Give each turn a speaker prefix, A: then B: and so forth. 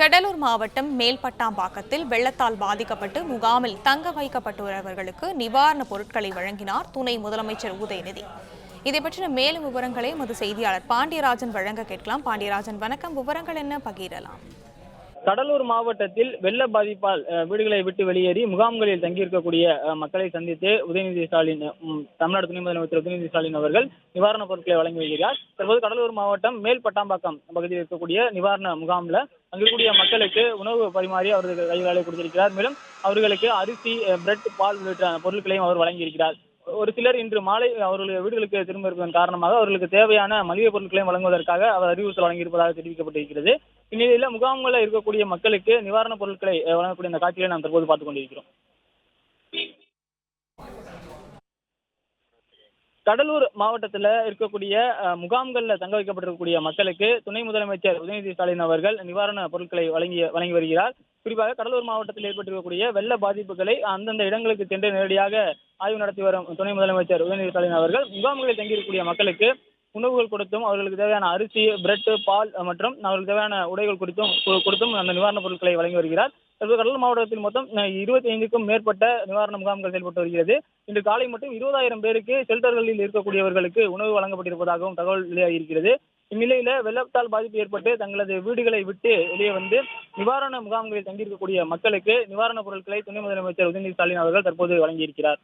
A: கடலூர் மாவட்டம் மேல்பட்டாம்பாக்கத்தில் வெள்ளத்தால் பாதிக்கப்பட்டு முகாமில் தங்க வைக்கப்பட்டுள்ளவர்களுக்கு நிவாரணப் பொருட்களை வழங்கினார் துணை முதலமைச்சர் உதயநிதி. இதை பற்றின மேலும் விவரங்களை எமது செய்தியாளர் பாண்டியராஜன் வழங்க கேட்கலாம். பாண்டியராஜன், வணக்கம். விவரங்கள் என்ன பகிரலாம்?
B: கடலூர் மாவட்டத்தில் வெள்ள பாதிப்பால் வீடுகளை விட்டு வெளியேறி முகாம்களில் தங்கியிருக்கக்கூடிய மக்களை சந்தித்து உதயநிதி ஸ்டாலின், தமிழ்நாடு துணை முதலமைச்சர் உதயநிதி ஸ்டாலின் அவர்கள் நிவாரணப் பொருட்களை வழங்கி வருகிறார். தற்போது கடலூர் மாவட்டம் மேல் பட்டாம்பாக்கம் பகுதியில் இருக்கக்கூடிய நிவாரண முகாம்ல அங்கிருக்கக்கூடிய மக்களுக்கு உணவு பரிமாறி அவர்களுக்கு கைகளை கொடுத்திருக்கிறார். மேலும் அவர்களுக்கு அரிசி, பிரெட், பால் உள்ளிட்ட பொருட்களையும் அவர் வழங்கியிருக்கிறார். ஒரு சிலர் இன்று மாலை அவர்களுடைய வீடுகளுக்கு திரும்ப இருப்பதன் காரணமாக அவர்களுக்கு தேவையான மளிகை பொருட்களையும் வழங்குவதற்காக அவர் அறிவுறுத்தல் வழங்கியிருப்பதாக தெரிவிக்கப்பட்டிருக்கிறது. இந்நிலையில முகாம்களில் இருக்கக்கூடிய மக்களுக்கு நிவாரணப் பொருட்களை வழங்கக்கூடிய இந்த காட்சிகளை நாம் தற்போது பார்த்துக் கொண்டிருக்கிறோம். கடலூர் மாவட்டத்தில் இருக்கக்கூடிய முகாம்களில் தங்க வைக்கப்பட்டிருக்கக்கூடிய மக்களுக்கு துணை முதலமைச்சர் உதயநிதி ஸ்டாலின் அவர்கள் நிவாரண பொருட்களை வழங்கி வருகிறார். குறிப்பாக கடலூர் மாவட்டத்தில் ஏற்பட்டிருக்கக்கூடிய வெள்ள பாதிப்புகளை அந்தந்த இடங்களுக்கு சென்று நேரடியாக ஆய்வு நடத்தி வரும் துணை முதலமைச்சர் உதயநிதி ஸ்டாலின் அவர்கள் முகாம்களில் தங்கியிருக்கக்கூடிய மக்களுக்கு உணவுகள் கொடுத்தும், அவர்களுக்கு தேவையான அரிசி, பிரெட், பால் மற்றும் அவர்களுக்கு தேவையான உடைகள் கொடுத்தும் அந்த நிவாரணப் பொருட்களை வழங்கி வருகிறார். கடலூர் மாவட்டத்தில் மொத்தம் 25க்கும் மேற்பட்ட நிவாரண முகாம்கள் செயல்பட்டு வருகிறது. இன்று காலை மட்டும் 20,000 பேருக்கு ஷெல்டர்களில் இருக்கக்கூடியவர்களுக்கு உணவு வழங்கப்பட்டிருப்பதாகவும் தகவல் வெளியாகியிருக்கிறது. இந்நிலையில வெள்ளத்தால் பாதிப்பு ஏற்பட்டு தங்களது வீடுகளை விட்டு வெளியே வந்து நிவாரண முகாம்களில் தங்கியிருக்கக்கூடிய மக்களுக்கு நிவாரணப் பொருட்களை துணை முதலமைச்சர் உதயநிதி ஸ்டாலின் அவர்கள் தற்போது வழங்கியிருக்கிறார்.